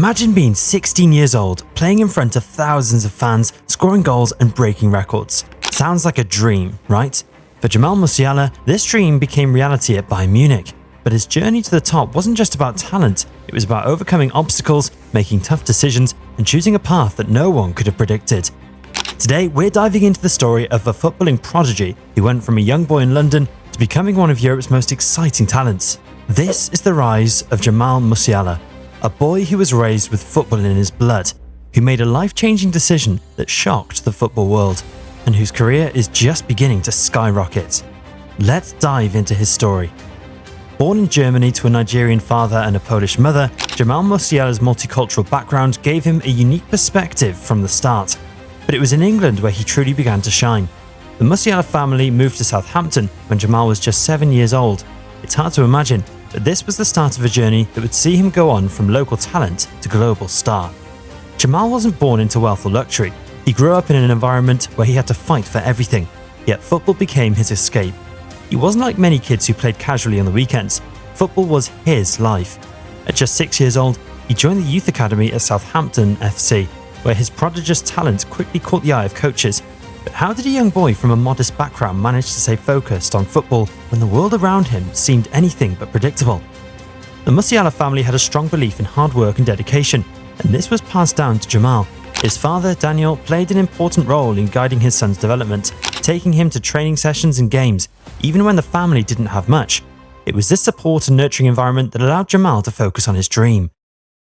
Imagine being 16 years old, playing in front of thousands of fans, scoring goals and breaking records. Sounds like a dream, right? For Jamal Musiala, this dream became reality at Bayern Munich. But his journey to the top wasn't just about talent, it was about overcoming obstacles, making tough decisions, and choosing a path that no one could have predicted. Today, we're diving into the story of a footballing prodigy who went from a young boy in London to becoming one of Europe's most exciting talents. This is the rise of Jamal Musiala, a boy who was raised with football in his blood, who made a life-changing decision that shocked the football world, and whose career is just beginning to skyrocket. Let's dive into his story. Born in Germany to a Nigerian father and a Polish mother, Jamal Musiala's multicultural background gave him a unique perspective from the start. But it was in England where he truly began to shine. The Musiala family moved to Southampton when Jamal was just 7 years old. It's hard to imagine, but this was the start of a journey that would see him go on from local talent to global star. Jamal wasn't born into wealth or luxury. He grew up in an environment where he had to fight for everything, yet football became his escape. He wasn't like many kids who played casually on the weekends. Football was his life. At just 6 years old, he joined the youth academy at Southampton FC, where his prodigious talent quickly caught the eye of coaches. But how did a young boy from a modest background manage to stay focused on football when the world around him seemed anything but predictable? The Musiala family had a strong belief in hard work and dedication, and this was passed down to Jamal. His father, Daniel, played an important role in guiding his son's development, taking him to training sessions and games, even when the family didn't have much. It was this support and nurturing environment that allowed Jamal to focus on his dream.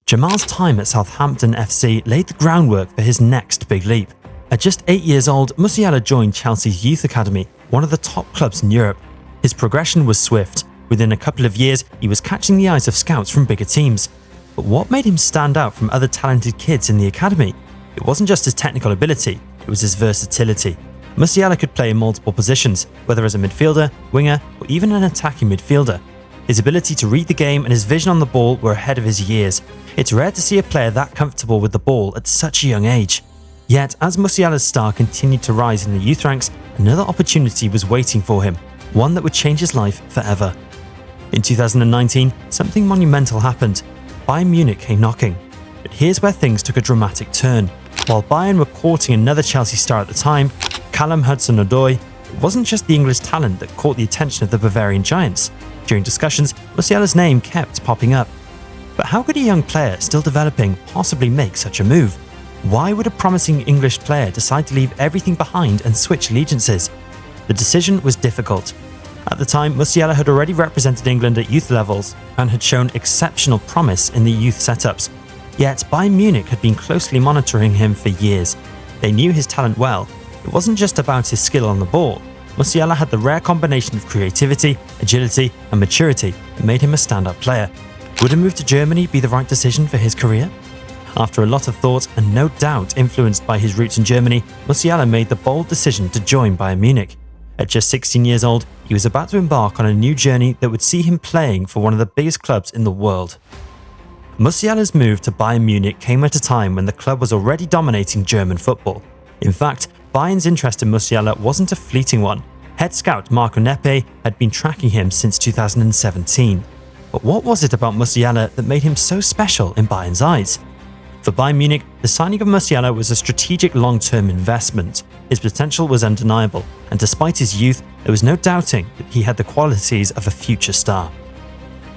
Jamal's time at Southampton FC laid the groundwork for his next big leap. At just 8 years old, Musiala joined Chelsea's youth academy, one of the top clubs in Europe. His progression was swift. Within a couple of years, he was catching the eyes of scouts from bigger teams. But what made him stand out from other talented kids in the academy? It wasn't just his technical ability, it was his versatility. Musiala could play in multiple positions, whether as a midfielder, winger, or even an attacking midfielder. His ability to read the game and his vision on the ball were ahead of his years. It's rare to see a player that comfortable with the ball at such a young age. Yet, as Musiala's star continued to rise in the youth ranks, another opportunity was waiting for him, one that would change his life forever. In 2019, something monumental happened. Bayern Munich came knocking. But here's where things took a dramatic turn. While Bayern were courting another Chelsea star at the time, Callum Hudson-Odoi, it wasn't just the English talent that caught the attention of the Bavarian giants. During discussions, Musiala's name kept popping up. But how could a young player still developing possibly make such a move? Why would a promising English player decide to leave everything behind and switch allegiances? The decision was difficult. At the time, Musiala had already represented England at youth levels and had shown exceptional promise in the youth setups. Yet Bayern Munich had been closely monitoring him for years. They knew his talent well. It wasn't just about his skill on the ball. Musiala had the rare combination of creativity, agility and maturity that made him a standout player. Would a move to Germany be the right decision for his career? After a lot of thought and no doubt influenced by his roots in Germany, Musiala made the bold decision to join Bayern Munich. At just 16 years old, he was about to embark on a new journey that would see him playing for one of the biggest clubs in the world. Musiala's move to Bayern Munich came at a time when the club was already dominating German football. In fact, Bayern's interest in Musiala wasn't a fleeting one. Head scout Marco Neppe had been tracking him since 2017. But what was it about Musiala that made him so special in Bayern's eyes? For Bayern Munich, the signing of Musiala was a strategic long-term investment. His potential was undeniable, and despite his youth, there was no doubting that he had the qualities of a future star.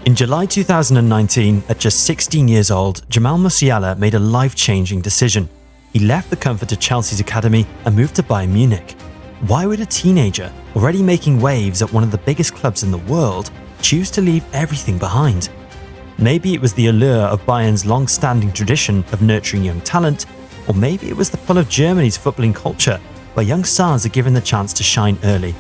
In July 2019, at just 16 years old, Jamal Musiala made a life-changing decision. He left the comfort of Chelsea's academy and moved to Bayern Munich. Why would a teenager, already making waves at one of the biggest clubs in the world, choose to leave everything behind? Maybe it was the allure of Bayern's long-standing tradition of nurturing young talent, or maybe it was the pull of Germany's footballing culture, where young stars are given the chance to shine early.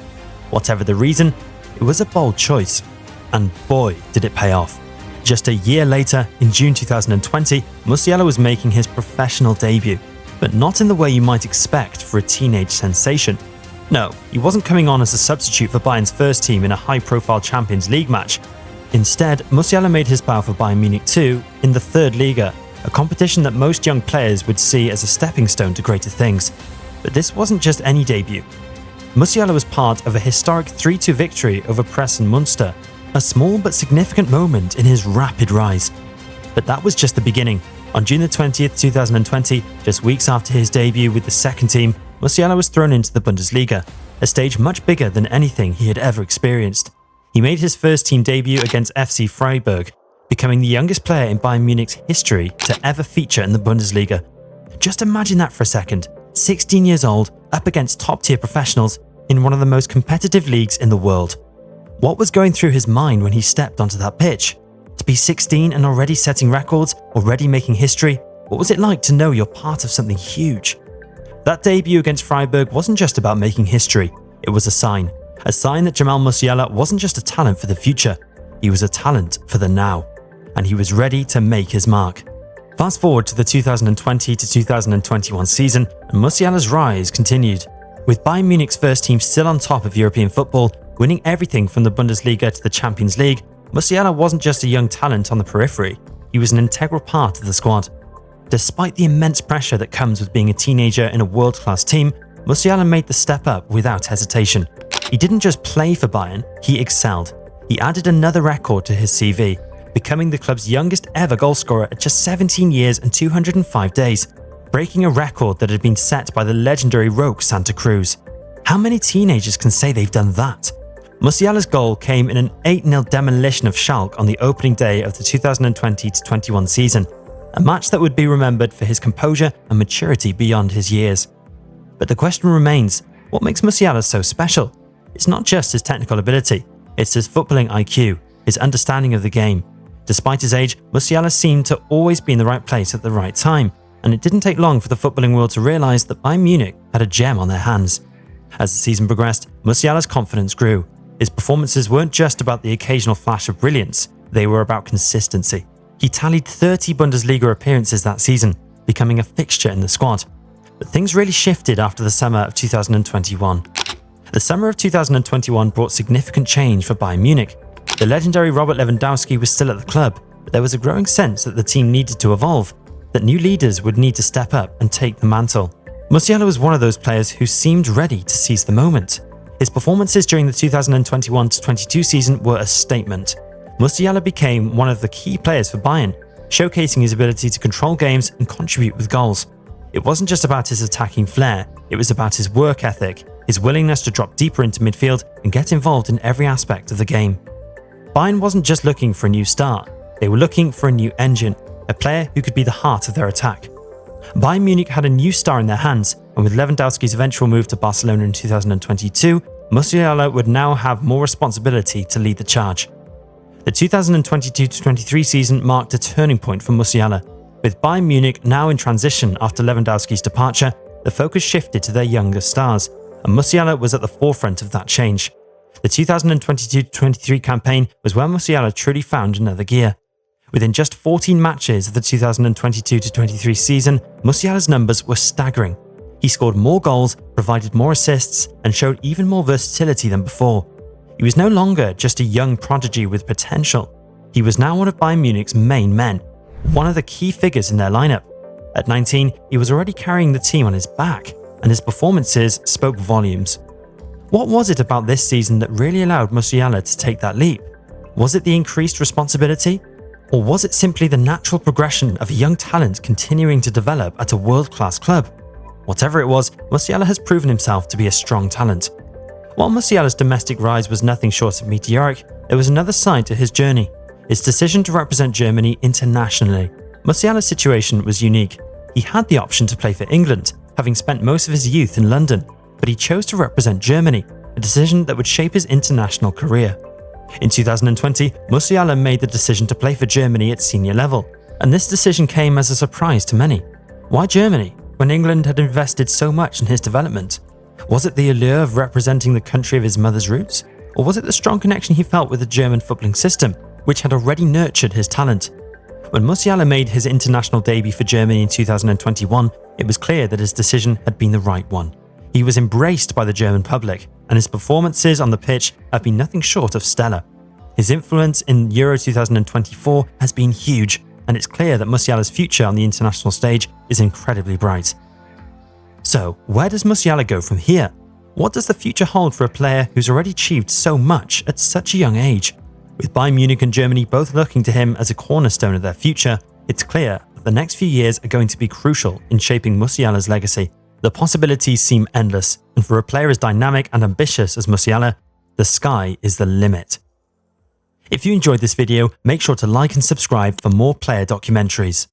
Whatever the reason, it was a bold choice. And boy, did it pay off. Just a year later, in June 2020, Musiala was making his professional debut, but not in the way you might expect for a teenage sensation. No, he wasn't coming on as a substitute for Bayern's first team in a high-profile Champions League match. Instead, Musiala made his bow for Bayern Munich 2 in the third Liga, a competition that most young players would see as a stepping stone to greater things. But this wasn't just any debut. Musiala was part of a historic 3-2 victory over Press and Munster, a small but significant moment in his rapid rise. But that was just the beginning. On June 20th, 2020, just weeks after his debut with the second team, Musiala was thrown into the Bundesliga, a stage much bigger than anything he had ever experienced. He made his first team debut against FC Freiburg, becoming the youngest player in Bayern Munich's history to ever feature in the Bundesliga. Just imagine that for a second, 16 years old, up against top-tier professionals in one of the most competitive leagues in the world. What was going through his mind when he stepped onto that pitch? To be 16 and already setting records, already making history, what was it like to know you're part of something huge? That debut against Freiburg wasn't just about making history, it was a sign that Jamal Musiala wasn't just a talent for the future, he was a talent for the now, and he was ready to make his mark. Fast forward to the 2020 to 2021 season, and Musiala's rise continued. With Bayern Munich's first team still on top of European football, winning everything from the Bundesliga to the Champions League, Musiala wasn't just a young talent on the periphery, he was an integral part of the squad. Despite the immense pressure that comes with being a teenager in a world-class team, Musiala made the step up without hesitation. He didn't just play for Bayern, he excelled. He added another record to his CV, becoming the club's youngest ever goalscorer at just 17 years and 205 days, breaking a record that had been set by the legendary Roque Santa Cruz. How many teenagers can say they've done that? Musiala's goal came in an 8-0 demolition of Schalke on the opening day of the 2020-21 season, a match that would be remembered for his composure and maturity beyond his years. But the question remains, what makes Musiala so special? It's not just his technical ability, it's his footballing IQ, his understanding of the game. Despite his age, Musiala seemed to always be in the right place at the right time, and it didn't take long for the footballing world to realise that Bayern Munich had a gem on their hands. As the season progressed, Musiala's confidence grew. His performances weren't just about the occasional flash of brilliance, they were about consistency. He tallied 30 Bundesliga appearances that season, becoming a fixture in the squad. But things really shifted after the summer of 2021. The summer of 2021 brought significant change for Bayern Munich. The legendary Robert Lewandowski was still at the club, but there was a growing sense that the team needed to evolve, that new leaders would need to step up and take the mantle. Musiala was one of those players who seemed ready to seize the moment. His performances during the 2021-22 season were a statement. Musiala became one of the key players for Bayern, showcasing his ability to control games and contribute with goals. It wasn't just about his attacking flair, it was about his work ethic, his willingness to drop deeper into midfield and get involved in every aspect of the game. Bayern wasn't just looking for a new star, they were looking for a new engine, a player who could be the heart of their attack. Bayern Munich had a new star in their hands, and with Lewandowski's eventual move to Barcelona in 2022, Musiala would now have more responsibility to lead the charge. The 2022-23 season marked a turning point for Musiala. With Bayern Munich now in transition after Lewandowski's departure, the focus shifted to their younger stars, and Musiala was at the forefront of that change. The 2022-23 campaign was where Musiala truly found another gear. Within just 14 matches of the 2022-23 season, Musiala's numbers were staggering. He scored more goals, provided more assists, and showed even more versatility than before. He was no longer just a young prodigy with potential. He was now one of Bayern Munich's main men, one of the key figures in their lineup. At 19, he was already carrying the team on his back, and his performances spoke volumes. What was it about this season that really allowed Musiala to take that leap? Was it the increased responsibility? Or was it simply the natural progression of a young talent continuing to develop at a world-class club? Whatever it was, Musiala has proven himself to be a strong talent. While Musiala's domestic rise was nothing short of meteoric, there was another side to his journey, his decision to represent Germany internationally. Musiala's situation was unique. He had the option to play for England, having spent most of his youth in London, but he chose to represent Germany, a decision that would shape his international career. In 2020, Musiala made the decision to play for Germany at senior level, and this decision came as a surprise to many. Why Germany, when England had invested so much in his development? Was it the allure of representing the country of his mother's roots? Or was it the strong connection he felt with the German footballing system, which had already nurtured his talent? When Musiala made his international debut for Germany in 2021, it was clear that his decision had been the right one. He was embraced by the German public, and his performances on the pitch have been nothing short of stellar. His influence in Euro 2024 has been huge, and it's clear that Musiala's future on the international stage is incredibly bright. So, where does Musiala go from here? What does the future hold for a player who's already achieved so much at such a young age? With Bayern Munich and Germany both looking to him as a cornerstone of their future, it's clear that the next few years are going to be crucial in shaping Musiala's legacy. The possibilities seem endless, and for a player as dynamic and ambitious as Musiala, the sky is the limit. If you enjoyed this video, make sure to like and subscribe for more player documentaries.